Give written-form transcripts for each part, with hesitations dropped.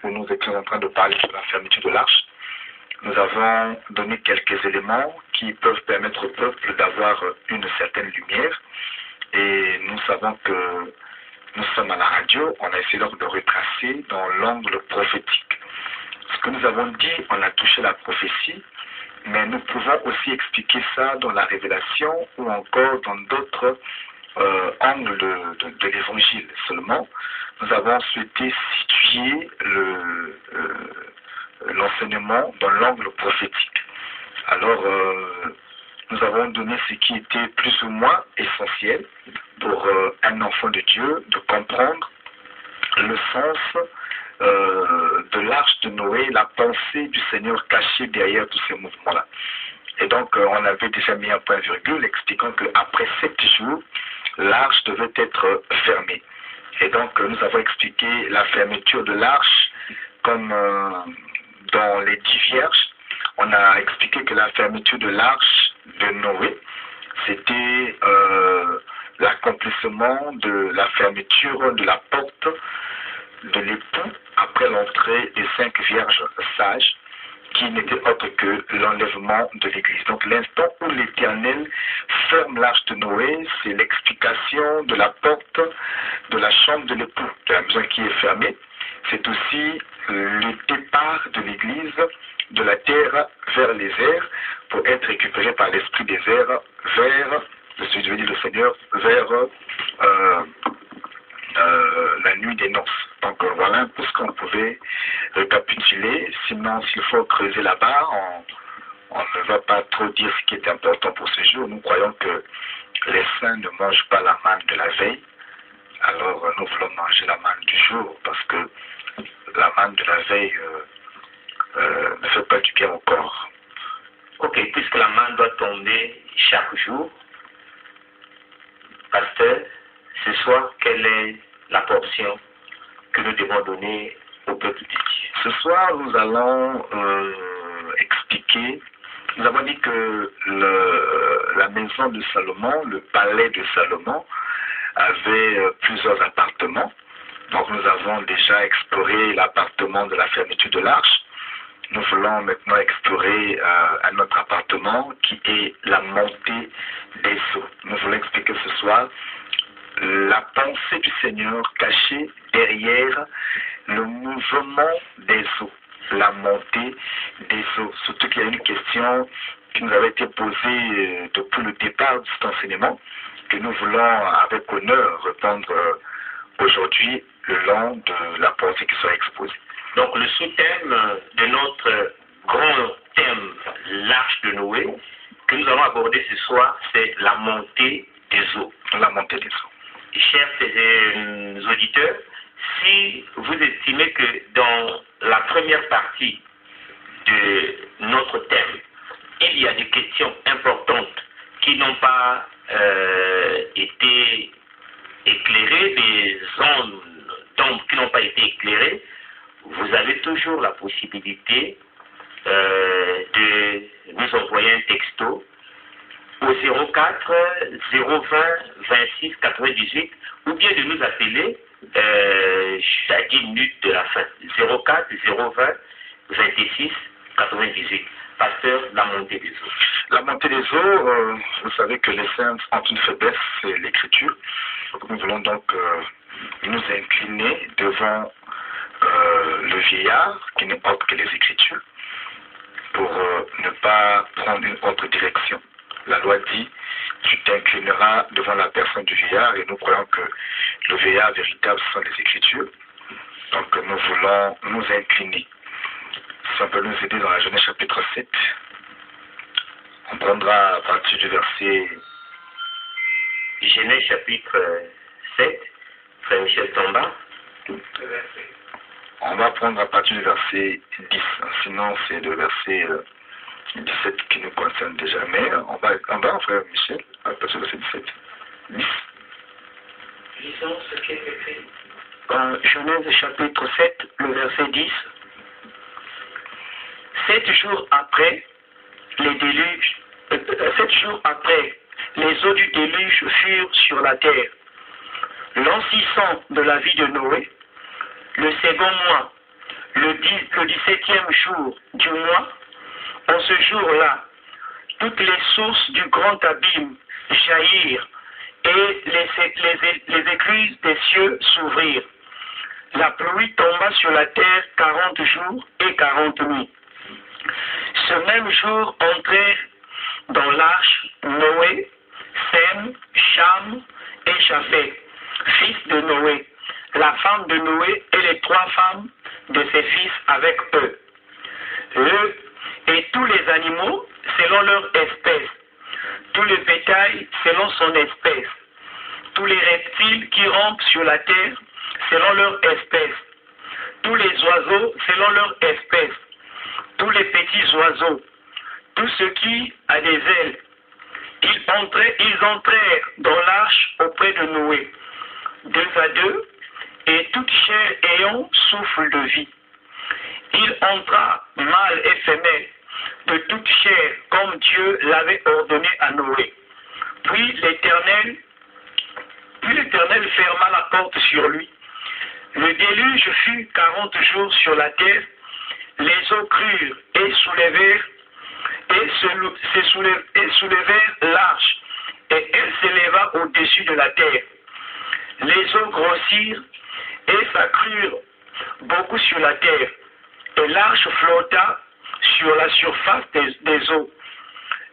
où nous étions en train de parler de la fermeture de l'arche, nous avons donné quelques éléments qui peuvent permettre au peuple d'avoir une certaine lumière. Et nous savons que nous sommes à la radio, on a essayé donc de retracer dans l'angle prophétique. Ce que nous avons dit, on a touché la prophétie, mais nous pouvons aussi expliquer ça dans la révélation ou encore dans d'autres angles de l'évangile. Seulement, nous avons souhaité situer l'enseignement dans l'angle prophétique. Alors, nous avons donné ce qui était plus ou moins essentiel pour un enfant de Dieu de comprendre le sens de l'arche de Noé, la pensée du Seigneur cachée derrière tous ces mouvements-là. Et donc, on avait déjà mis un point virgule expliquant qu'après 7 jours, l'arche devait être fermée. Et donc, nous avons expliqué la fermeture de l'arche comme dans les 10 vierges. On a expliqué que la fermeture de l'arche de Noé, c'était l'accomplissement de la fermeture de la porte de l'époux après l'entrée des 5 vierges sages, qui n'était autre que l'enlèvement de l'Église. Donc l'instant où l'Éternel ferme l'arche de Noé, c'est l'explication de la porte de la chambre de l'époux, de la maison qui est fermée. C'est aussi le départ de l'Église de la terre vers les airs pour être récupérée par l'esprit des airs vers, je veux dire le Seigneur, vers la nuit des noces. Donc voilà un peu ce qu'on pouvait récapituler. Sinon, s'il faut creuser là-bas, on ne va pas trop dire ce qui est important pour ce jour. Nous croyons que les saints ne mangent pas la manne de la veille. Alors nous voulons manger la manne du jour parce que la manne de la veille ne fait pas du bien au corps. Ok, puisque la manne doit tomber chaque jour, pasteur, ce soir, quelle est la portion que nous devons donner au peuple de Dieu? Ce soir, nous allons expliquer, nous avons dit que la maison de Salomon, le palais de Salomon, avait plusieurs appartements. Donc nous avons déjà exploré l'appartement de la fermeture de l'arche. Nous voulons maintenant explorer un autre appartement qui est la montée des eaux. Nous voulons expliquer ce soir la pensée du Seigneur cachée derrière le mouvement des eaux, la montée des eaux. Surtout qu'il y a une question qui nous avait été posée depuis le départ de cet enseignement, que nous voulons avec honneur répondre aujourd'hui le long de la pensée qui sera exposée. Donc le sous-thème de notre grand thème, l'arche de Noé, que nous allons aborder ce soir, c'est la montée des eaux. La montée des eaux. Chers auditeurs, si vous estimez que dans la première partie de notre thème, il y a des questions importantes qui n'ont pas été éclairées, des zones d'ombre qui n'ont pas été éclairées, vous avez toujours la possibilité de nous envoyer un texto au 04 020 26 98 ou bien de nous appeler à 10 minutes de la fin. 04 020 26 98. Pasteur, la montée des eaux. La montée des eaux, vous savez que les saints ont une faiblesse, c'est l'écriture. Nous voulons donc nous incliner devant le vieillard qui n'est autre que les Écritures pour ne pas prendre une autre direction. La loi dit, tu t'inclineras devant la personne du vieillard et nous croyons que le vieillard véritable sont les Écritures. Donc nous voulons nous incliner. Si on peut nous aider dans la Genèse chapitre 7, on prendra à partir du verset... Genèse chapitre 7, Frère Michel Tomba. On va prendre à partir du verset 10, sinon c'est le verset 17 qui nous concerne déjà. Mais on va, frère Michel, à partir du verset 17. 10. Lisons ce qui est écrit. Genèse chapitre 7, le verset 10. 7 jours après, les eaux du déluge furent sur la terre. L'an 600 de la vie de Noé, le second mois, le 17e jour du mois, en ce jour-là, toutes les sources du grand abîme jaillirent et les écluses des cieux s'ouvrirent. La pluie tomba sur la terre 40 jours et 40 nuits. Ce même jour entrèrent dans l'arche Noé, Sem, Cham et Japheth, fils de Noé, la femme de Noé et les 3 femmes de ses fils avec eux. Et tous les animaux selon leur espèce, tout le bétail selon son espèce, tous les reptiles qui rampent sur la terre selon leur espèce, tous les oiseaux selon leur espèce, tous les petits oiseaux, tous ceux qui a des ailes. Ils entrèrent dans l'arche auprès de Noé, 2 à 2, et toute chair ayant souffle de vie. Il entra, mâle et femelle, de toute chair, comme Dieu l'avait ordonné à Noé. Puis l'Éternel ferma la porte sur lui. Le déluge fut 40 jours sur la terre. Les eaux crurent et soulevèrent l'arche, et elle s'éleva au-dessus de la terre. Les eaux grossirent et s'accrurent beaucoup sur la terre, et l'arche flotta sur la surface des eaux.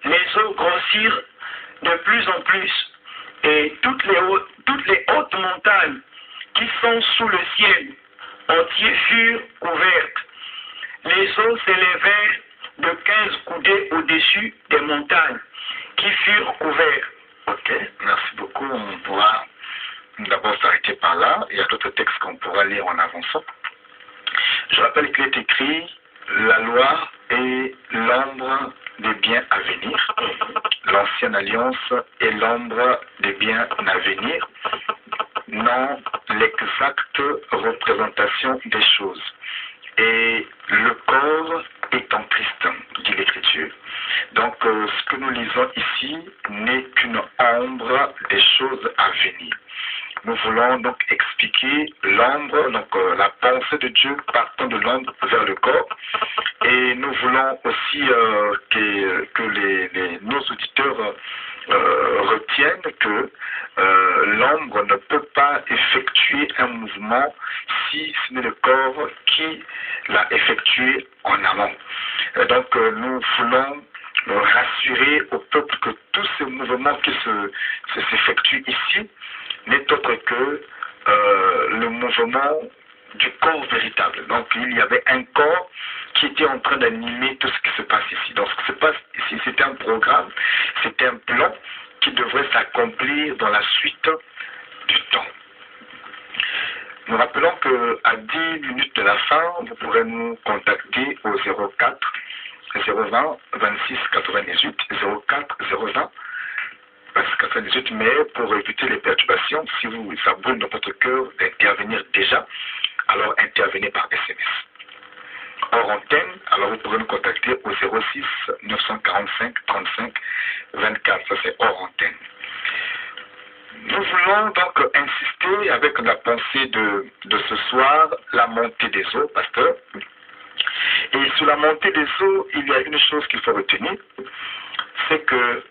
Les eaux grossirent de plus en plus, et toutes les hautes montagnes qui sont sous le ciel entier furent couvertes. Les eaux s'élevèrent de 15 coudées au-dessus des montagnes qui furent couvertes. Ok, merci beaucoup. On pourra d'abord s'arrêter par là. Il y a d'autres textes qu'on pourra lire en avançant. Je rappelle qu'il est écrit la loi est l'ombre des biens à venir. L'ancienne alliance est l'ombre des biens à venir, non l'exacte représentation des choses. Et le corps est en Christ, dit l'Écriture. Donc, ce que nous lisons ici n'est qu'une ombre des choses à venir. Nous voulons donc expliquer l'ombre, donc la pensée de Dieu partant de l'ombre vers le corps. Et nous voulons aussi que nos auditeurs retiennent que l'ombre ne peut pas effectuer un mouvement si ce n'est le corps qui l'a effectué en amont. Donc nous voulons rassurer au peuple que tous ces mouvements qui s'effectuent ici n'est autre que le mouvement du corps véritable. Donc il y avait un corps qui était en train d'animer tout ce qui se passe ici. Donc ce qui se passe ici, c'était un programme, c'était un plan qui devrait s'accomplir dans la suite du temps. Nous rappelons qu'à 10 minutes de la fin, vous pourrez nous contacter au 04 020 26 98 04 020 26 98, mais pour éviter les perturbations, si ça brûle dans votre cœur d'intervenir déjà, alors intervenez par SMS. Hors antenne, alors vous pourrez nous contacter au 06 945 35 24, ça c'est hors antenne. Nous voulons donc insister avec la pensée de ce soir, la montée des eaux, pasteur. Et sur la montée des eaux, il y a une chose qu'il faut retenir, c'est que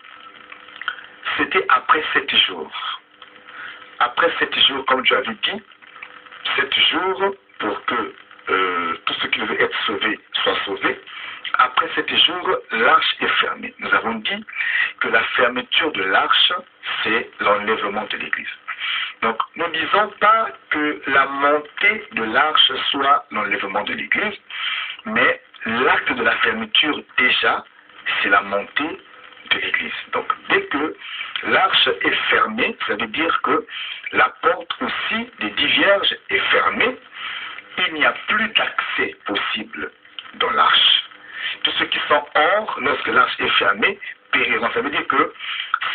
c'était après 7 jours. Après 7 jours, comme tu avais dit, 7 jours pour que tout ce qui devait être sauvé soit sauvé. Après 7 jours, l'arche est fermée. Nous avons dit que la fermeture de l'arche, c'est l'enlèvement de l'Église. Donc, nous ne disons pas que la montée de l'arche soit l'enlèvement de l'Église, mais l'acte de la fermeture, déjà, c'est la montée de l'Église. Donc, dès que l'arche est fermée, ça veut dire que la porte aussi des 10 vierges est fermée. Il n'y a plus d'accès possible dans l'arche. Tous ceux qui sont hors, lorsque l'arche est fermée, périront. Ça veut dire que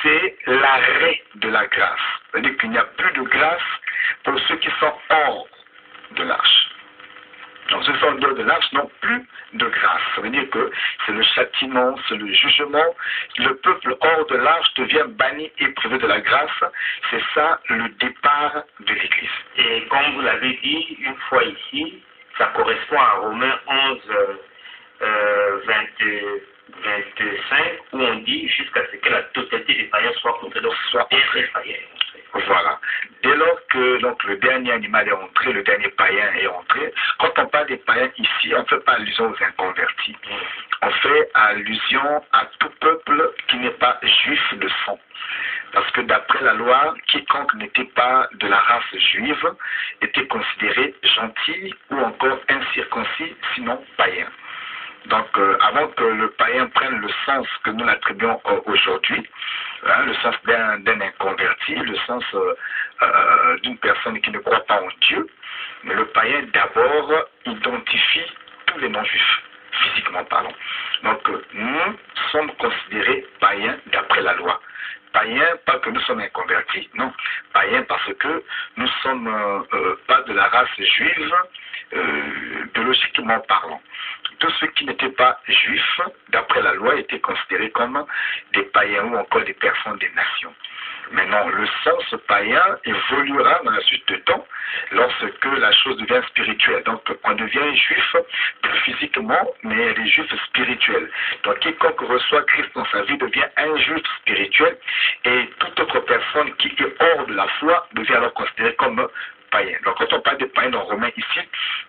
c'est l'arrêt de la grâce. Ça veut dire qu'il n'y a plus de grâce pour ceux qui sont hors de l'arche. Donc ceux qui sont hors de l'arche n'ont plus de grâce. Ça veut dire que c'est le châtiment, c'est le jugement. Le peuple hors de l'arche devient banni et privé de la grâce. C'est ça le départ de l'Église. Et comme vous l'avez dit, une fois ici, ça correspond à Romains 11, 25, où on dit jusqu'à ce que la totalité des païens soit contrée, donc soit être païen. Voilà. Dès lors que donc, le dernier animal est entré, le dernier païen est entré, quand on parle des païens ici, on ne fait pas allusion aux inconvertis. On fait allusion à tout peuple qui n'est pas juif de sang. Parce que d'après la loi, quiconque n'était pas de la race juive était considéré gentil ou encore incirconcis, sinon païen. Donc, avant que le païen prenne le sens que nous l'attribuons aujourd'hui, le sens d'un inconverti, le sens d'une personne qui ne croit pas en Dieu, mais le païen d'abord identifie tous les non-juifs, physiquement parlant. Donc, nous sommes considérés païens d'après la loi. Païens, pas que nous sommes inconvertis, non. Païens parce que nous ne sommes pas de la race juive, biologiquement parlant. Tous ceux qui n'étaient pas juifs, d'après la loi, étaient considérés comme des païens ou encore des personnes des nations. Maintenant, le sens païen évoluera dans la suite de temps lorsque la chose devient spirituelle. Donc, on devient juif plus physiquement, mais des juifs spirituels. Donc, quiconque reçoit Christ dans sa vie devient un juif spirituel et toute autre personne qui est hors de la foi devient alors considérée comme païen. Donc, quand on parle de païen dans Romains ici,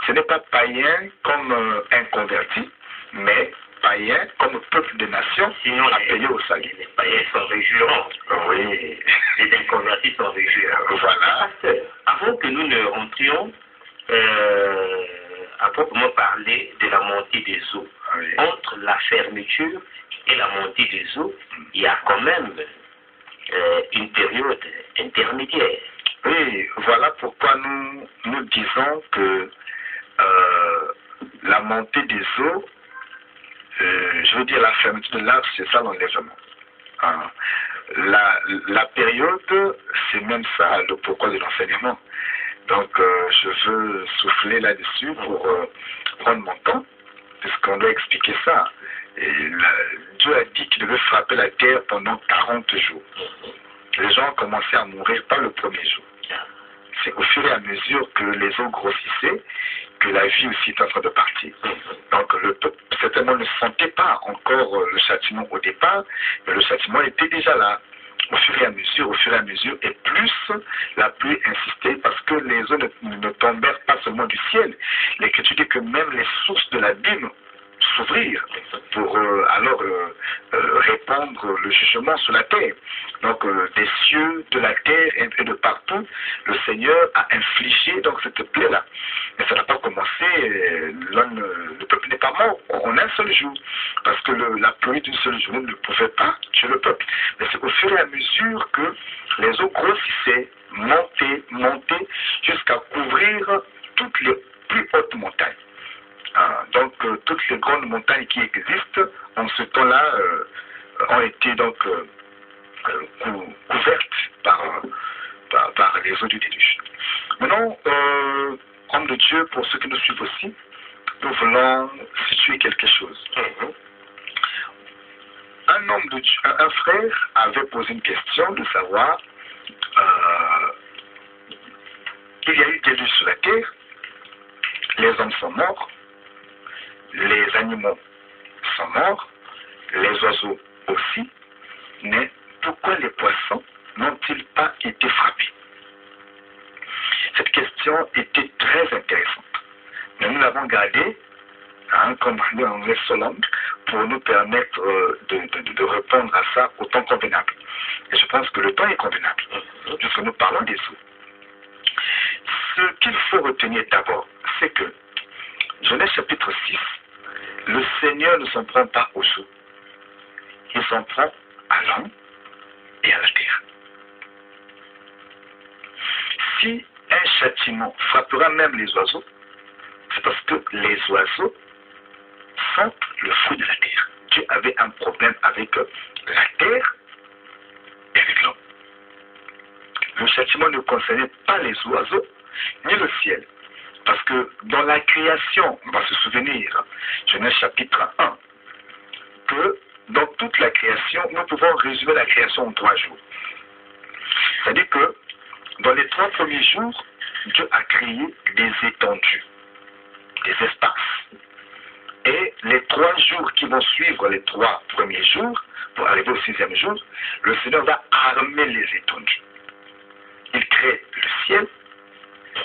ce n'est pas païen comme inconverti, mais païens comme peuple des nations, sinon appelés au salut. Les païens sont réjouissants. Oui. Les inconvertis sont réjouissants. Voilà. Avant que nous ne rentrions à proprement parler de la montée des eaux, Oui. entre la fermeture et la montée des eaux, il y a quand même une période intermédiaire. Oui, voilà pourquoi nous disons que la montée des eaux, je veux dire la fermeture de l'arbre, c'est ça l'enlèvement. La période, c'est même ça le pourquoi de l'enseignement. Donc je veux souffler là-dessus pour prendre mon temps, puisqu'on doit expliquer ça. Et Dieu a dit qu'il devait frapper la terre pendant 40 jours. Les gens ont commencé à mourir pas le premier jour. C'est au fur et à mesure que les eaux grossissaient que la vie aussi est en train de partir. Donc le peuple certainement ne sentait pas encore le châtiment au départ, mais le châtiment était déjà là. Au fur et à mesure, et plus la pluie insistait parce que les eaux ne tombèrent pas seulement du ciel. L'Écriture dit que même les sources de l'abîme s'ouvrir pour alors répandre le jugement sur la terre. Donc des cieux, de la terre et de partout, le Seigneur a infligé donc cette plaie-là. Mais ça n'a pas commencé, le peuple n'est pas mort en un seul jour, parce que la pluie d'une seule journée ne pouvait pas tuer le peuple. Mais c'est au fur et à mesure que les eaux grossissaient, montaient, jusqu'à couvrir toutes les plus hautes montagnes. Donc toutes les grandes montagnes qui existent en ce temps-là ont été donc couvertes par les eaux du déluge. Maintenant, homme de Dieu, pour ceux qui nous suivent aussi, nous voulons situer quelque chose. Un homme de Dieu, un frère avait posé une question de savoir il y a eu déluge sur la terre, les hommes sont morts, les animaux sont morts, les oiseaux aussi, mais pourquoi les poissons n'ont-ils pas été frappés? Cette question était très intéressante. Mais nous l'avons gardée, comme on dit en anglais, solemn, pour nous permettre de répondre à ça au temps convenable. Et je pense que le temps est convenable, puisque nous parlons des eaux. Ce qu'il faut retenir d'abord, c'est que Genèse chapitre 6, le Seigneur ne s'en prend pas aux eaux. Il s'en prend à l'homme et à la terre. Si un châtiment frappera même les oiseaux, c'est parce que les oiseaux sont le fruit de la terre. Dieu avait un problème avec la terre et avec l'homme. Le châtiment ne concernait pas les oiseaux ni le ciel. Parce que dans la création, on va se souvenir, Genèse chapitre 1, que dans toute la création, nous pouvons résumer la création en 3 jours. C'est-à-dire que dans les 3 premiers jours, Dieu a créé des étendues. des espaces. Et les 3 jours qui vont suivre les 3 premiers jours, pour arriver au 6e jour, le Seigneur va armer les étendues. Il crée le ciel,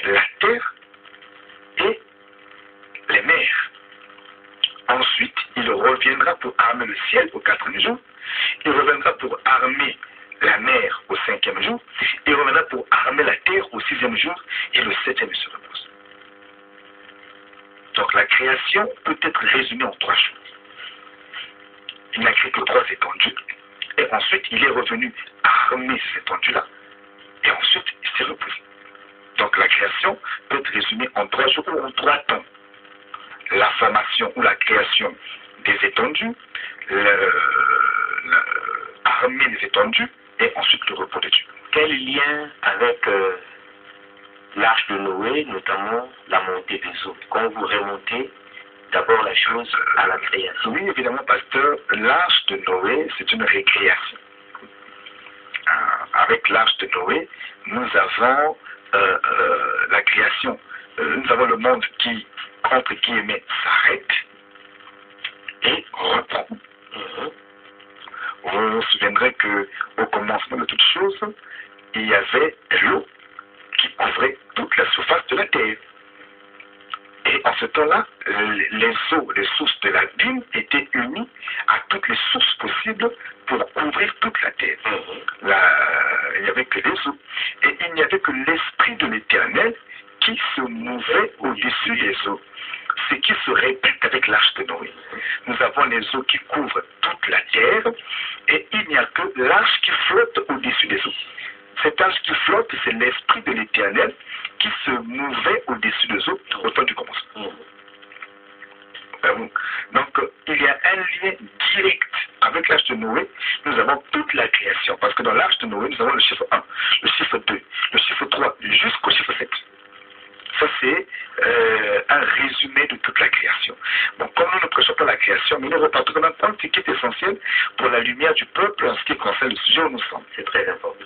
la terre et les mers. Ensuite, il reviendra pour armer le ciel au 4e jour. Il reviendra pour armer la mer au 5e jour. Il reviendra pour armer la terre au 6e jour. Et le 7e, il se repose. Donc la création peut être résumée en 3 choses. Il n'a créé que 3 étendues. Et ensuite, il est revenu armer ces étendues-là. Et ensuite, il s'est reposé. Donc la création peut être résumée en 3 jours ou en 3 temps. La formation ou la création des étendues, armer les étendues et ensuite le repos de Dieu. Quel lien avec l'arche de Noé, notamment la montée des eaux? Quand vous remontez d'abord la chose à la création. Oui, évidemment, pasteur, l'arche de Noé, c'est une récréation. Avec l'arche de Noé, nous avons la création. Nous avons le monde qui, entre guillemets, s'arrête et reprend. Vous vous souviendrez qu'au commencement de toutes choses, il y avait l'eau qui couvrait toute la surface de la terre. Et en ce temps-là, les eaux, les sources de l'abîme étaient unies à toutes les sources possibles pour couvrir toute la terre. Il n'y avait que les eaux. Et il n'y avait que l'Esprit de l'Éternel qui se mouvait au-dessus des eaux. Ce qui se répète avec l'arche de Noé. Nous avons les eaux qui couvrent toute la terre et il n'y a que l'arche qui flotte au-dessus des eaux. Cette arche qui flotte, c'est l'Esprit de l'Éternel qui se mouvait au-dessus des eaux au temps du commencement. Donc, il y a un lien direct avec l'arche de Noé. Nous avons toute la création. Parce que dans l'arche de Noé, nous avons le chiffre 1, le chiffre 2, le chiffre 3, jusqu'au chiffre 7. Ça, c'est un résumé de toute la création. Bon, comme nous ne prêchons pas la création, mais nous repartons quand même un ce qui est essentiel pour la lumière du peuple en ce qui concerne le sujet où nous sommes. C'est très important.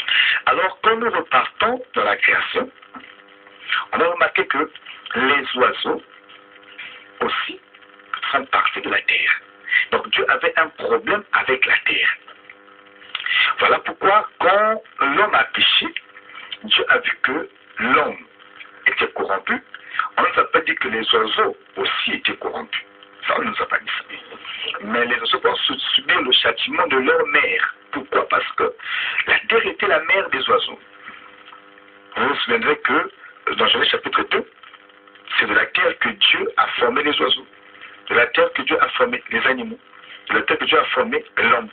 Alors, quand nous repartons dans la création, on a remarqué que les oiseaux aussi font partie de la terre. Donc, Dieu avait un problème avec la terre. Voilà pourquoi, quand l'homme a péché, Dieu a vu que l'homme était corrompu. On ne nous a pas dit que les oiseaux aussi étaient corrompus. Ça, on ne nous a pas dit ça. Mais les oiseaux vont subir le châtiment de leur mère. Pourquoi? Parce que la terre était la mère des oiseaux. Vous vous souviendrez que dans Genèse chapitre 2, c'est de la terre que Dieu a formé les oiseaux, de la terre que Dieu a formé les animaux, de la terre que Dieu a formé l'homme.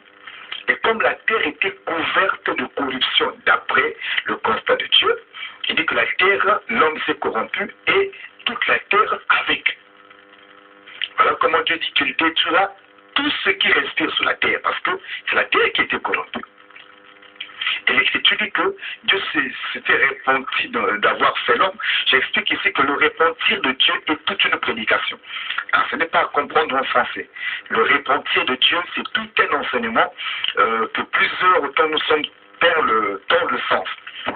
Et comme la terre était couverte de corruption, d'après le constat de Dieu, il dit que la terre, l'homme s'est corrompu et toute la terre avec. Voilà comment Dieu dit qu'il détruira tout ce qui respire sur la terre, parce que c'est la terre qui était corrompue. Et l'Écriture dit que Dieu s'était repenti d'avoir fait l'homme. J'explique ici que le repentir de Dieu est toute une prédication. Alors, ce n'est pas à comprendre en français. Le repentir de Dieu, c'est tout un enseignement que plusieurs, autant nous sommes perdent le sens.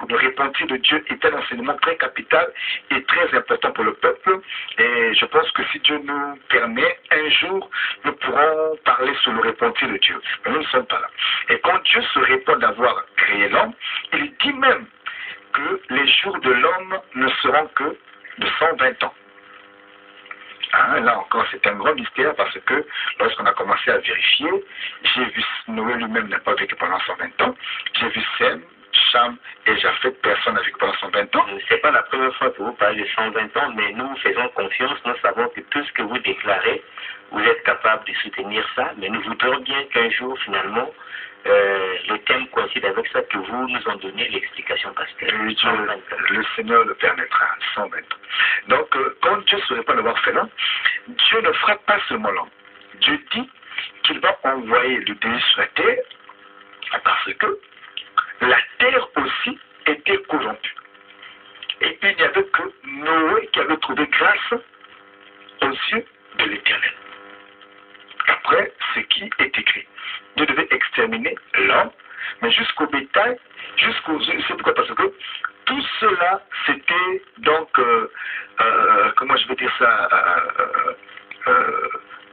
Le repentir de Dieu est un enseignement très capital et très important pour le peuple. Et je pense que si Dieu nous permet, un jour, nous pourrons parler sur le repentir de Dieu. Mais nous ne sommes pas là. Et quand Dieu se répand d'avoir créé l'homme, il dit même que les jours de l'homme ne seront que de 120 ans. Hein, là encore, c'est un grand mystère parce que lorsqu'on a commencé à vérifier, j'ai vu Noé lui-même n'a pas vécu pendant 120 ans. J'ai vu Sem, Cham et Japhet, personne n'a vécu pendant 120 ans. Ce n'est pas la première fois que vous parlez de 120 ans, mais nous faisons confiance, nous savons que tout ce que vous déclarez, vous êtes capable de soutenir ça, mais nous voudrions bien qu'un jour, finalement, le thème coïncide avec ça, que vous nous en donnez l'explication pasteur. Le Seigneur le permettra, 120 ans. Donc, quand Dieu se répand d'avoir fait l'homme, Dieu ne frappe pas seulement l'homme. Dieu dit qu'il va envoyer le déluge sur la terre parce que la terre aussi était corrompue. Et il n'y avait que Noé qui avait trouvé grâce aux yeux de l'Éternel. Après ce qui est écrit, Dieu devait exterminer l'homme, mais jusqu'au bétail, jusqu'aux yeux. C'est pourquoi? Parce que tout cela, c'était donc, comment je vais dire ça,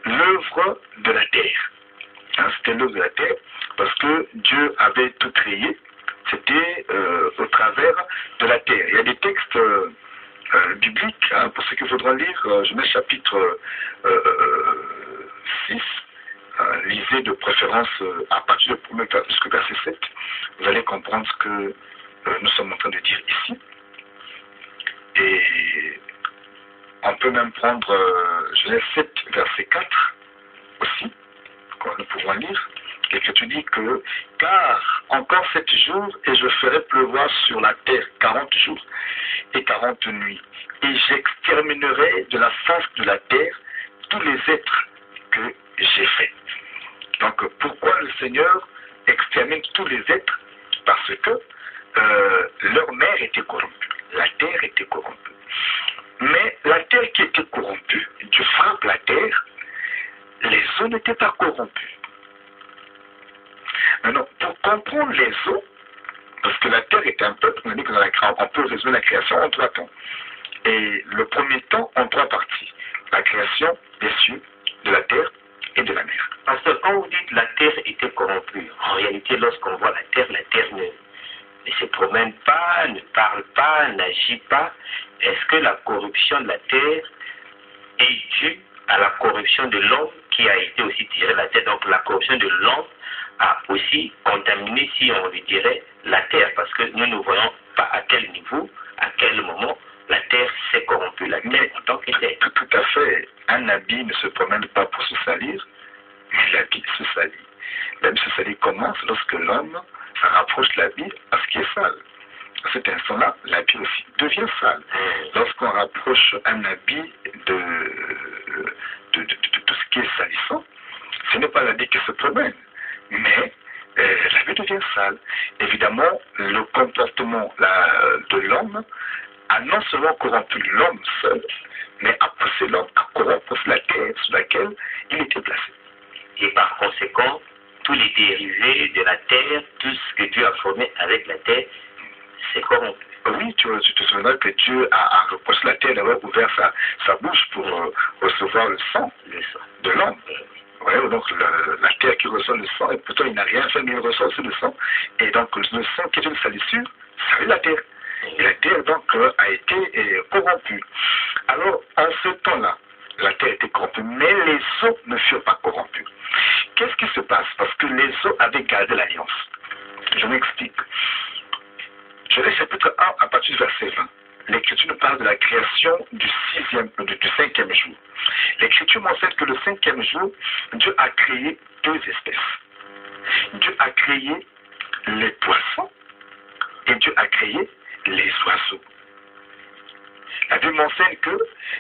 l'œuvre de la terre. Hein, c'était l'œuvre de la terre, parce que Dieu avait tout créé, c'était au travers de la terre. Il y a des textes bibliques, hein, pour ceux qu'il faudra lire, Genèse chapitre 6, lisez de préférence à partir du 1er jusqu'au verset 7, vous allez comprendre ce que nous sommes en train de dire ici. Et on peut même prendre Genèse 7, verset 4 aussi, que nous pouvons lire. L'Écriture dit que, car encore 7 jours, et je ferai pleuvoir sur la terre 40 jours et 40 nuits, et j'exterminerai de la face de la terre tous les êtres que j'ai faits. Donc, pourquoi le Seigneur extermine tous les êtres? Parce que leur mère était corrompue, la terre était corrompue. Mais la terre qui était corrompue, Dieu frappe la terre, les eaux n'étaient pas corrompues. Maintenant, pour comprendre les eaux, parce que la terre est un peuple, on a dit qu'on peut résumer la création en 3 temps. Et le premier temps en 3 parties. La création des cieux, de la terre et de la mer. Parce que quand vous dites la terre était corrompue, en réalité, lorsqu'on voit la terre ne se promène pas, ne parle pas, n'agit pas. Est-ce que la corruption de la terre est due à la corruption de l'homme qui a été aussi tiré de la terre? Donc la corruption de l'homme a aussi contaminé, si on lui dirait, la terre, parce que nous ne voyons pas à quel niveau, à quel moment la terre s'est corrompue, la terre en tant que terre. Tout à fait. Un habit ne se promène pas pour se salir, mais l'habit se salit. L'habit se salit commence lorsque l'homme rapproche l'habit à ce qui est sale. À cet instant-là, l'habit aussi devient sale. Lorsqu'on rapproche un habit de tout ce qui est salissant, ce n'est pas l'habit qui se promène, mais l'habit devient sale. Évidemment, le comportement de l'homme a non seulement corrompu l'homme seul, mais a poussé l'homme à corrompre la terre sur laquelle il était placé. Et par conséquent, tous les dérivés de la terre, tout ce que Dieu a formé avec la terre, c'est corrompu. Oui, tu te souviendras que Dieu a reposé la terre, il avait ouvert sa bouche pour recevoir le sang de l'homme. Ouais, donc la terre qui reçoit le sang, et pourtant il n'a rien fait, mais il reçoit aussi le sang. Et donc le sang qui est une salissure, ça veut la terre. Et la terre donc a été corrompue. Alors en ce temps-là, la terre était corrompue, mais les eaux ne furent pas corrompues. Qu'est-ce qui se passe? Parce que les eaux avaient gardé l'alliance. Je m'explique. Genèse chapitre 1 à partir du verset 20. L'Écriture nous parle de la création du 5e jour. L'Écriture mentionne que le 5e jour, Dieu a créé 2 espèces. Dieu a créé les poissons et Dieu a créé les oiseaux. La Bible mentionne que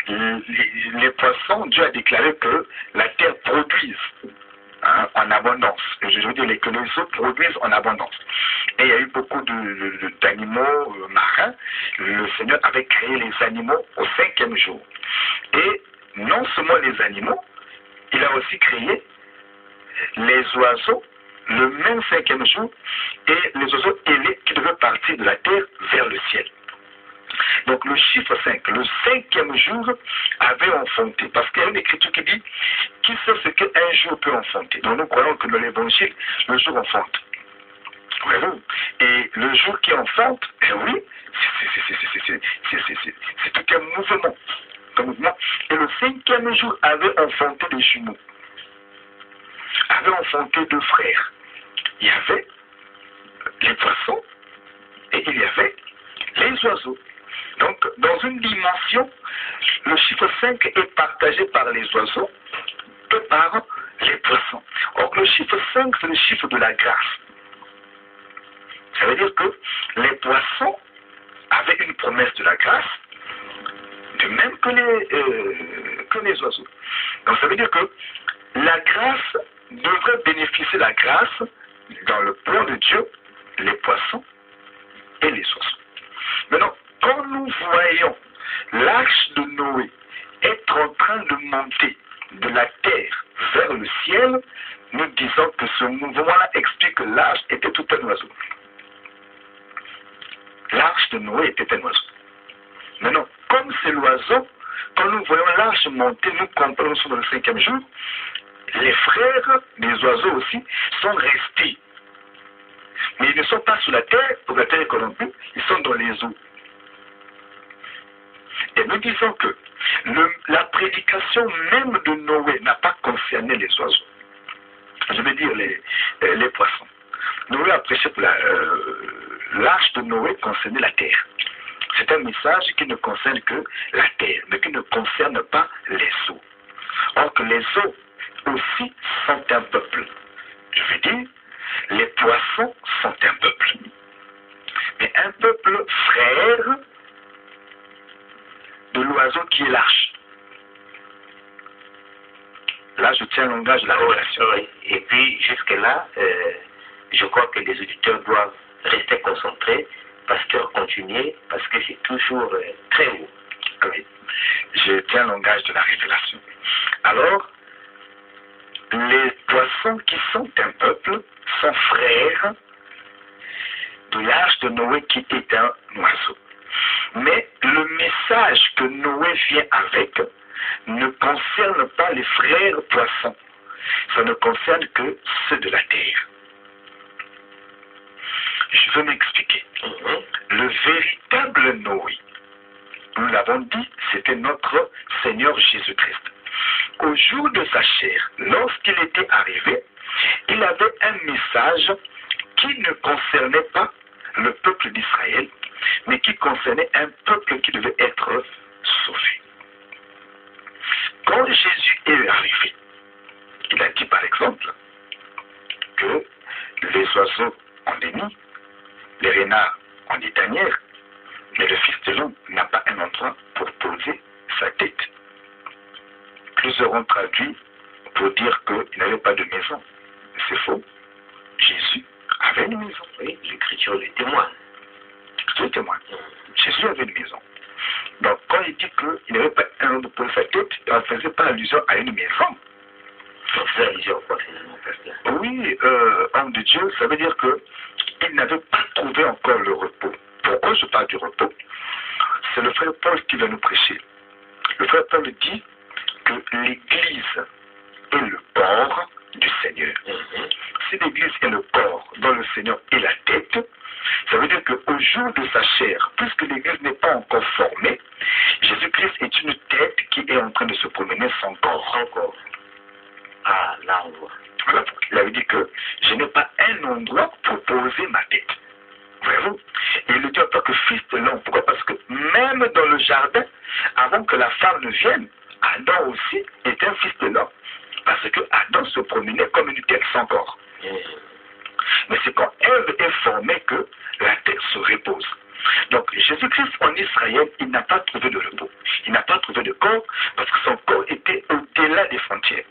les poissons, Dieu a déclaré que la terre produise en abondance. Je veux dire que les eaux produisent en abondance. Et il y a eu beaucoup d'animaux marins. Le Seigneur avait créé les animaux au 5e jour. Et non seulement les animaux, il a aussi créé les oiseaux le même 5e jour, et les oiseaux ailés qui devaient partir de la terre vers le ciel. Donc le chiffre 5, le 5e jour avait enfanté, parce qu'il y a une écriture qui dit qui sait ce qu'un jour peut enfanter. Donc nous croyons que dans l'évangile, le jour enfante. Voyez-vous? Et le jour qui enfante, eh oui, c'est tout un mouvement. Et le 5e jour avait enfanté des jumeaux, avait enfanté 2 frères. Il y avait les poissons et il y avait les oiseaux. Donc, dans une dimension, le chiffre 5 est partagé par les oiseaux que par les poissons. Or, le chiffre 5, c'est le chiffre de la grâce. Ça veut dire que les poissons avaient une promesse de la grâce, de même que les oiseaux. Donc, ça veut dire que la grâce devrait bénéficier de la grâce dans le plan de Dieu, les poissons et les oiseaux. Maintenant, quand nous voyons l'arche de Noé être en train de monter de la terre vers le ciel, nous disons que ce mouvement-là explique que l'arche était tout un oiseau. l'arche de Noé était un oiseau. Maintenant, comme c'est l'oiseau, quand nous voyons l'arche monter, nous comprenons sur le 5e jour, les frères des oiseaux aussi sont restés. Mais ils ne sont pas sur la terre, pour la terre est corrompue, ils sont dans les eaux. Et nous disons que la prédication même de Noé n'a pas concerné les oiseaux. Je veux dire les poissons. Noé a prêché pour l'arche de Noé concernait la terre. C'est un message qui ne concerne que la terre, mais qui ne concerne pas les eaux. Or que les eaux aussi sont un peuple. Je veux dire, les poissons sont un peuple. Mais un peuple frère de l'oiseau qui est l'arche. Là, je tiens le langage de la révélation. Oui. Et puis, jusque-là, je crois que les auditeurs doivent rester concentrés. Pasteur, continuez, parce que c'est toujours très haut. Oui. Je tiens le langage de la révélation. Alors, les poissons qui sont un peuple sont frères de l'arche de Noé qui est un oiseau. Mais le message que Noé vient avec ne concerne pas les frères poissons. Ça ne concerne que ceux de la terre. Je veux m'expliquer. Le véritable Noé, nous l'avons dit, c'était notre Seigneur Jésus-Christ. Au jour de sa chair, lorsqu'il était arrivé, il avait un message qui ne concernait pas le peuple d'Israël, mais qui concernait un peuple qui devait être sauvé. Quand Jésus est arrivé, il a dit par exemple que les oiseaux ont des nids, les renards ont des tanières, mais le Fils de l'homme n'a pas un endroit pour poser sa tête. Plusieurs ont traduit pour dire qu'il n'avait pas de maison. C'est faux. Jésus avait une maison. Oui, l'Écriture le témoigne. Le témoigne. Jésus avait une maison. Donc, quand il dit qu'il n'avait pas un endroit pour sa tête, il ne faisait pas allusion à une maison. On fait allusion à quoi finalement, pasteur? Oui, homme de Dieu, ça veut dire qu'il n'avait pas trouvé encore le repos. Pourquoi je parle du repos? C'est le frère Paul qui va nous prêcher. Le frère Paul dit que l'Église est le corps du Seigneur. Si l'Église est le corps dont le Seigneur est la tête, ça veut dire qu'au jour de sa chair, puisque l'Église n'est pas encore formée, Jésus-Christ est une tête qui est en train de se promener sans corps. Encore. Ah, là on voit. Voilà, il avait dit que je n'ai pas un endroit pour poser ma tête. Voyez-vous? Et il le dit en tant que fils de l'homme. Pourquoi? Parce que même dans le jardin, avant que la femme ne vienne, Adam aussi était un fils de l'homme. Parce que Adam se promenait comme une tête sans corps. Mais c'est quand Ève est formée que la tête se repose. Donc Jésus-Christ en Israël, il n'a pas trouvé de repos. Il n'a pas trouvé de corps parce que son corps était au-delà des frontières.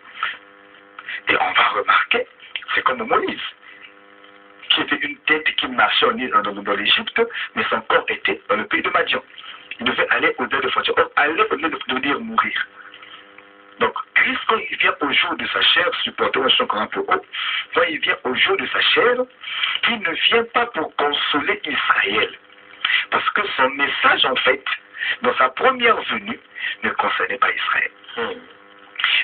Et on va remarquer, c'est comme Moïse, qui était une tête qui marchait dans l'Égypte, mais son corps était dans le pays de Madian. Il devait aller au-delà des frontières. Or, aller au-delà de dire mourir. Donc, Christ, quand il vient au jour de sa chair, supportons encore un peu haut, quand il vient au jour de sa chair, il ne vient pas pour consoler Israël. Parce que son message, en fait, dans sa première venue, ne concernait pas Israël.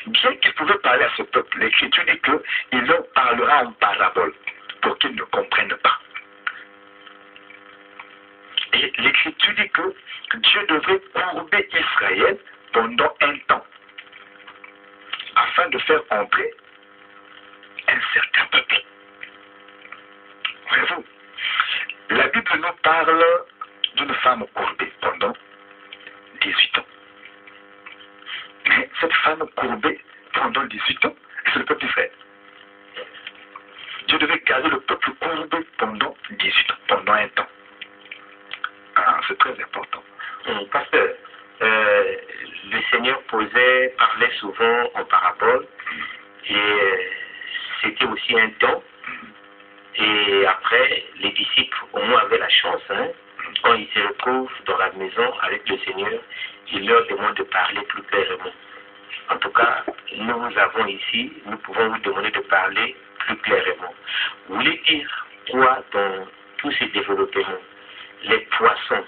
Bien qu'il pouvait parler à ce peuple, l'Écriture dit qu'il leur parlera en parabole pour qu'ils ne comprennent pas. Et l'Écriture dit que Dieu devrait courber Israël pendant un temps afin de faire entrer un certain peuple. Voyez-vous, la Bible nous parle d'une femme courbée pendant 18 ans. Mais cette femme courbée pendant 18 ans, c'est le peuple d'Israël. Dieu devait garder le peuple courbé pendant 18 ans, pendant un temps. Ah, c'est très important. Pasteur, le Seigneur parlait souvent en parabole, et c'était aussi un temps. Et après, les disciples au moins avaient la chance, quand ils se retrouvent dans la maison avec le Seigneur, il leur demande de parler plus clairement. En tout cas, nous vous avons ici, nous pouvons vous demander de parler plus clairement. Vous voulez dire quoi dans tous ces développements? les poissons,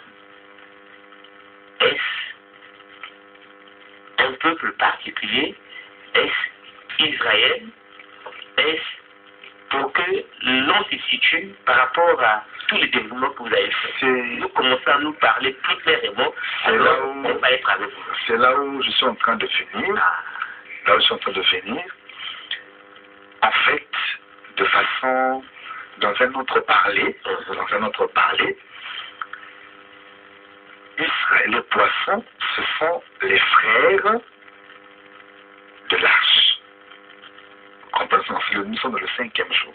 est-ce un peuple particulier? Est-ce Israël? Est-ce pour que l'on se situe par rapport à tous les développements que vous avez fait? Vous commencez à nous parler plus clairement, alors on va être avec vous. C'est là où je suis en train de finir. Là où je suis en train de finir. En fait, de façon, dans un autre parler, Israël, les poissons, ce sont les frères de l'arche. Comprenons, nous sommes dans le 5e jour.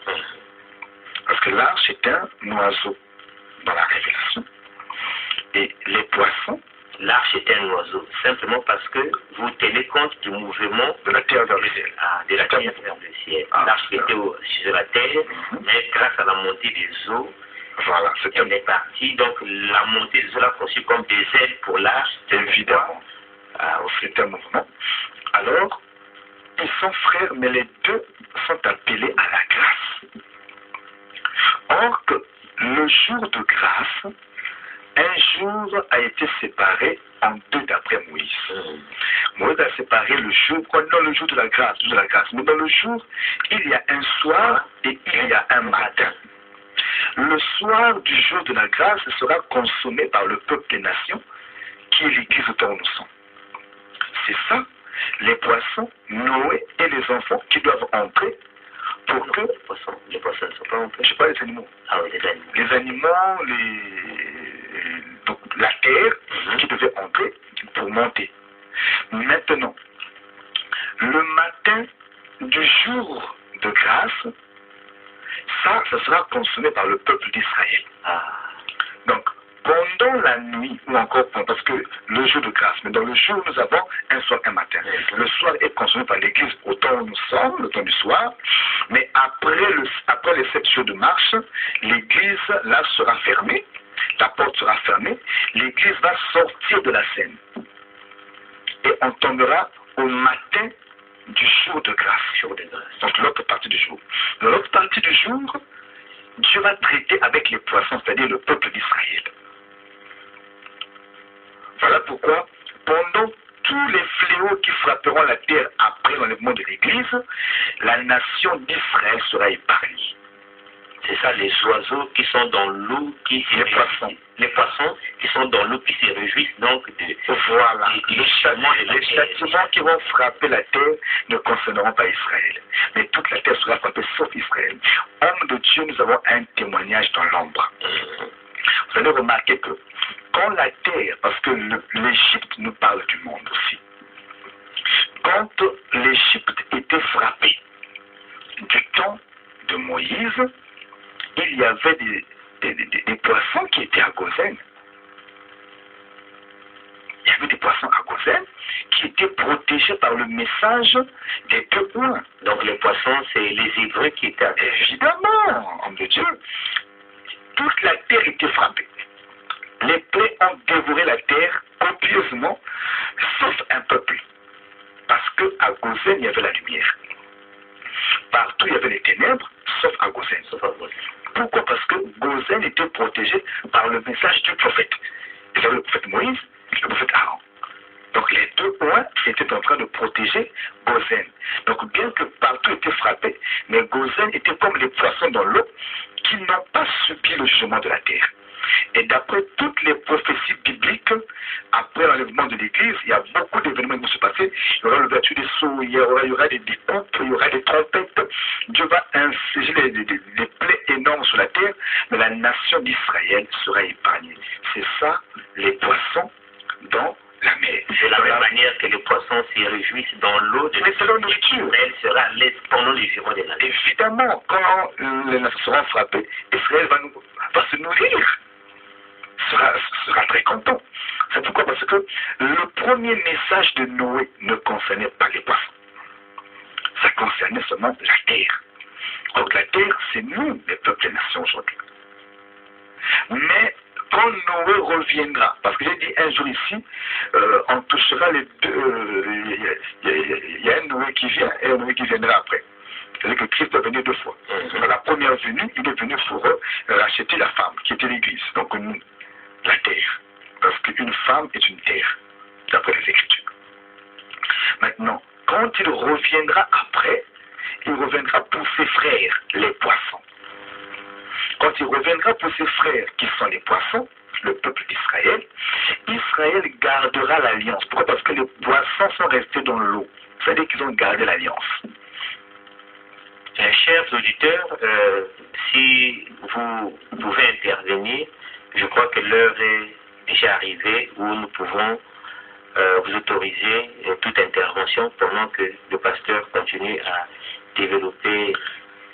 Parce que l'arche est un oiseau dans la révélation. Et les poissons, l'arche est un oiseau, simplement parce que vous tenez compte du mouvement de la terre vers le ciel. De la terre vers le ciel. L'arche était sur la terre, mais grâce à la montée des eaux, voilà, elle est partie. Donc la montée des eaux l'a conçue comme des ailes pour l'arche. Évidemment. C'est un mouvement. Alors, ils sont frères, mais les deux sont appelés à la grâce. Or que le jour de grâce, un jour a été séparé en deux d'après Moïse. Moïse a séparé le jour, non le jour de la grâce, mais dans le jour, il y a un soir et il y a un matin. Le soir du jour de la grâce sera consommé par le peuple des nations, qui est l'église dont nous sommes. C'est ça, les poissons, Noé et les enfants qui doivent entrer pour que... Les poissons ne sont pas entrés. Je parle des animaux. Ah oui, des animaux. Les animaux, donc, la terre qui devait entrer pour monter. Maintenant, le matin du jour de grâce, ça sera consommé par le peuple d'Israël. Donc, pendant la nuit, ou encore parce que le jour de grâce, mais dans le jour, nous avons un soir, un matin. Le soir est consommé par l'église au temps où nous sommes, le temps du soir, mais après les 7 jours de marche, l'église, là, sera fermée, la porte sera fermée, l'église va sortir de la scène. Et on tombera au matin du jour de grâce. Donc l'autre partie du jour. Dans l'autre partie du jour, Dieu va traiter avec les poissons, c'est-à-dire le peuple d'Israël. Voilà pourquoi, pendant tous les fléaux qui frapperont la terre après l'enlèvement de l'Église, la nation d'Israël sera épargnée. C'est ça, les oiseaux qui sont dans l'eau, les poissons qui sont dans l'eau, qui se réjouissent donc de... Voilà, les châtiments qui vont frapper la terre ne concerneront pas Israël. Mais toute la terre sera frappée sauf Israël. Homme de Dieu, nous avons un témoignage dans l'ombre. Vous allez remarquer que quand la terre, parce que l'Égypte nous parle du monde aussi, quand l'Égypte était frappée du temps de Moïse, il y avait des poissons qui étaient à Gozen. Il y avait des poissons à Gozen qui étaient protégés par le message des 2 points. Donc les poissons, c'est les Hébreux qui étaient à Gozen. Évidemment, homme de Dieu. Toute la terre était frappée. Les plaies ont dévoré la terre copieusement, sauf un peuple. Parce qu'à Gozen, il y avait la lumière. Partout, il y avait les ténèbres, sauf à Gozen. Pourquoi? Parce que Gozen était protégé par le message du prophète. Il y avait le prophète Moïse et le prophète Aaron. Donc les 2 points étaient en train de protéger Gozen. Donc bien que partout était frappé, mais Gozen était comme les poissons dans l'eau qui n'ont pas subi le jugement de la terre. Et d'après toutes les prophéties bibliques, après l'enlèvement de l'Église, il y a beaucoup d'événements qui vont se passer. Il y aura l'ouverture des sceaux, il y aura des découpes, il y aura des trompettes. Dieu va infliger des plaies énormes sur la terre, mais la nation d'Israël sera épargnée. C'est ça, les poissons dans la mer. De la même manière que les poissons se réjouissent dans l'eau de Israël sera à l'aise pendant les jurements de la mer. Évidemment, quand les nations seront frappées, Israël va se nourrir. Sera très content. C'est pourquoi? Parce que le premier message de Noé ne concernait pas les poissons. Ça concernait seulement la terre. Donc la terre, c'est nous, les peuples des nations aujourd'hui. Mais quand Noé reviendra, parce que j'ai dit un jour ici, on touchera les deux. Il y a un Noé qui vient et un Noé qui viendra après. C'est-à-dire que Christ est venu 2 fois. À la première venue, il est venu pour racheter la femme, qui était l'Église. Donc la terre. Parce qu'une femme est une terre, d'après les Écritures. Maintenant, quand il reviendra après, il reviendra pour ses frères, les poissons. Quand il reviendra pour ses frères, qui sont les poissons, le peuple d'Israël, Israël gardera l'alliance. Pourquoi? Parce que les poissons sont restés dans l'eau. C'est-à-dire qu'ils ont gardé l'alliance. Chers auditeurs, si vous pouvez intervenir, je crois que l'heure est déjà arrivée où nous pouvons vous autoriser toute intervention pendant que le pasteur continue à développer.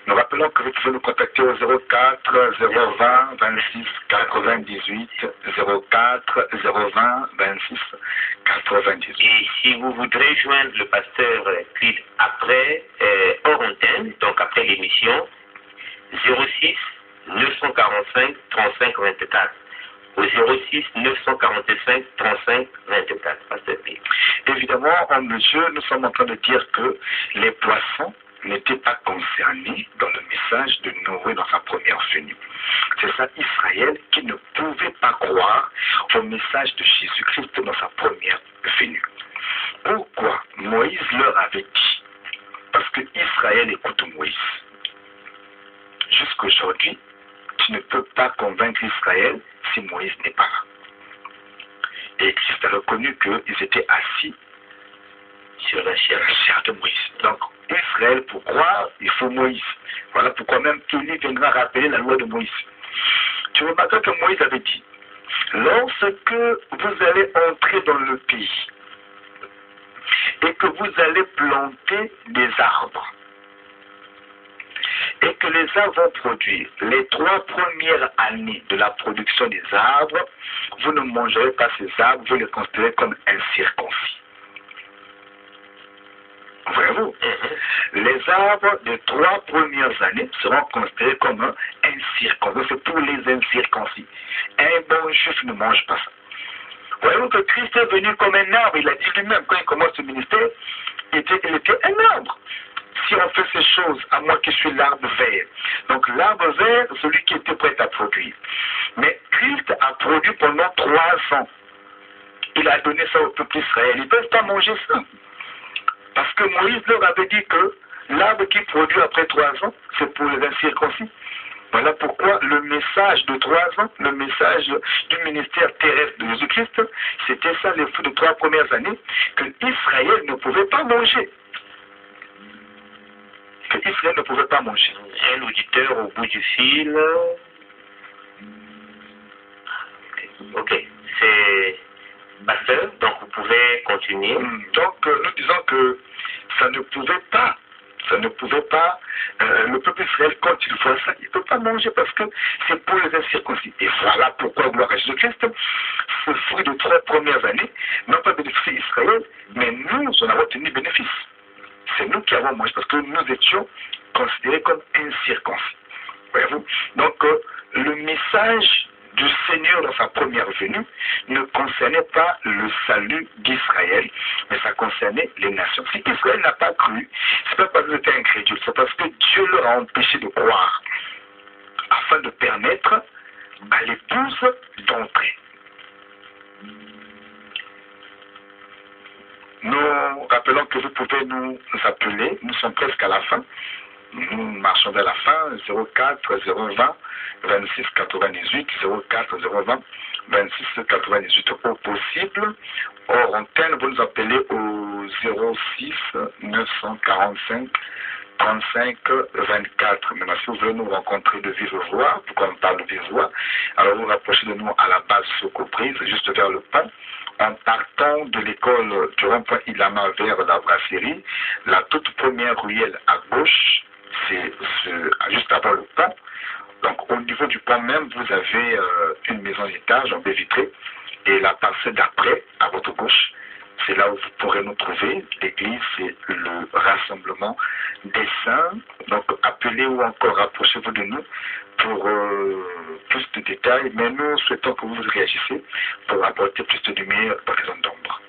Nous rappelons que vous pouvez nous contacter au 04 020 26 98 04 020 26 98. Et si vous voudrez joindre le pasteur Clid après, hors antenne, donc après l'émission, 06 945 35 24. Au 06 945 35 24, pasteur Clid. Évidemment, homme de Dieu, nous sommes en train de dire que les poissons n'étaient pas concernés dans le message de Noé dans sa première venue. C'est ça Israël qui ne pouvait pas croire au message de Jésus-Christ dans sa première venue. Pourquoi Moïse leur avait dit? Parce que Israël écoute Moïse. Jusqu'aujourd'hui, tu ne peux pas convaincre Israël si Moïse n'est pas là. Et Christ a reconnu qu'ils étaient assis sur la chair de Moïse. Donc, Israël, pour croire, il faut Moïse. Voilà pourquoi même Élie viendra rappeler la loi de Moïse. Tu remarques que Moïse avait dit, lorsque vous allez entrer dans le pays et que vous allez planter des arbres et que les arbres vont produire les 3 premières années de la production des arbres, vous ne mangerez pas ces arbres, vous les considérez comme incirconcis. Voyez-vous, les arbres des 3 premières années seront considérés comme incirconcis. C'est pour les incirconcis. Un bon juif ne mange pas ça. Voyez-vous que Christ est venu comme un arbre. Il a dit lui-même, quand il commence ce ministère, il était un arbre. Si on fait ces choses, à moi qui suis l'arbre vert. Donc l'arbre vert, celui qui était prêt à produire. Mais Christ a produit pendant 3 ans. Il a donné ça au peuple d'Israël. Ils ne peuvent pas manger ça. Parce que Moïse leur avait dit que l'arbre qui produit après 3 ans, c'est pour les incirconcis. Voilà pourquoi le message de 3 ans, le message du ministère terrestre de Jésus-Christ, c'était ça, les fruits de 3 premières années, que Israël ne pouvait pas manger. Que Israël ne pouvait pas manger. Un auditeur au bout du fil. Ok, c'est pasteur, donc vous pouvez continuer. Donc nous disons que ça ne pouvait pas, le peuple d'Israël, quand il voit ça, il ne peut pas manger parce que c'est pour les incirconcis. Et voilà pourquoi, gloire à Jésus-Christ, ce fruit de 3 premières années n'ont pas bénéficié Israël, mais nous en avons tenu bénéfice. C'est nous qui avons mangé parce que nous étions considérés comme incirconcis. Voyez-vous? Donc le message du Seigneur dans sa première venue ne concernait pas le salut d'Israël, mais ça concernait les nations. Si Israël n'a pas cru, c'est pas parce qu'ils étaient incrédules, c'est parce que Dieu leur a empêché de croire, afin de permettre à l'épouse d'entrer. Nous rappelons que vous pouvez nous appeler, nous sommes presque à la fin. Nous marchons vers la fin, 04 020 26 98, 04 020 26 98 au possible. Hors antenne, vous nous appelez au 06 945 35 24. Maintenant, si vous voulez nous rencontrer de vive voix, pourquoi on parle de vive voix, alors vous rapprochez de nous à la base Socoprise, juste vers le pont. En partant de l'école du rond-point Ilama vers la brasserie, la toute première ruelle à gauche, c'est juste avant le pont. Donc au niveau du pont même, vous avez une maison d'étage en baie vitrée et la parcelle d'après, à votre gauche, c'est là où vous pourrez nous trouver. L'église, c'est le rassemblement des saints. Donc appelez ou encore rapprochez-vous de nous pour plus de détails. Mais nous souhaitons que vous réagissez pour apporter plus de lumière dans les zones d'ombre.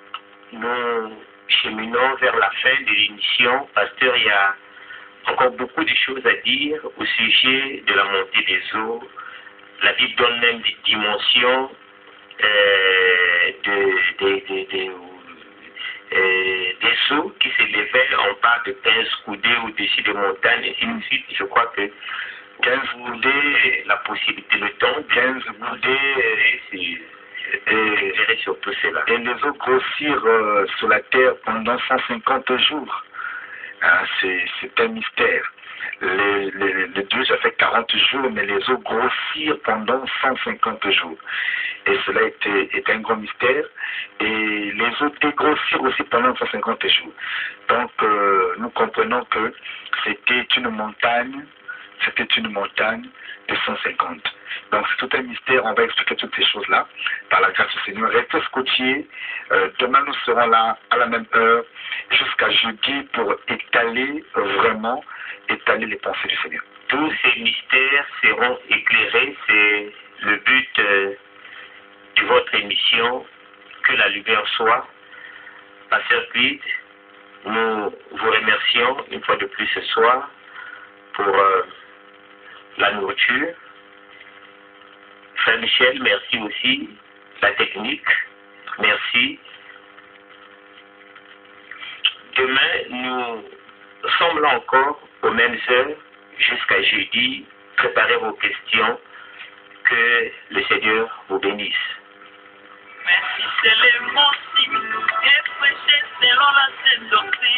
Nous cheminons vers la fin de l'émission. Pasteur, il y a encore beaucoup de choses à dire au sujet de la montée des eaux. La Bible donne même des dimensions des eaux qui s'élevaient, on parle de 15 coudées au-dessus des montagnes, et ainsi de suite. Je crois que 15 coudées, la possibilité, le temps, 15 coudées, c'est surtout cela. Et les eaux grossirent sur la terre pendant 150 jours. Hein, c'est un mystère. Les dieux, ça fait 40 jours, mais les eaux grossirent pendant 150 jours. Et cela était un grand mystère. Et les eaux dégrossirent aussi pendant 150 jours. Donc, nous comprenons que c'était une montagne de 150. Donc, c'est tout un mystère. On va expliquer toutes ces choses-là par la grâce du Seigneur. Restez scotchés. Demain, nous serons là à la même heure jusqu'à jeudi pour étaler les pensées du Seigneur. Tous ces mystères seront éclairés. C'est le but de votre émission. Que la lumière soit. Pasteur Clyde, nous vous remercions une fois de plus ce soir pour la nourriture. Frère Michel, merci aussi. La technique, merci. Demain, nous sommes là encore aux mêmes heures jusqu'à jeudi. Préparez vos questions. Que le Seigneur vous bénisse. Merci, c'est le mot signe, et prêcher selon la sainte doctrine.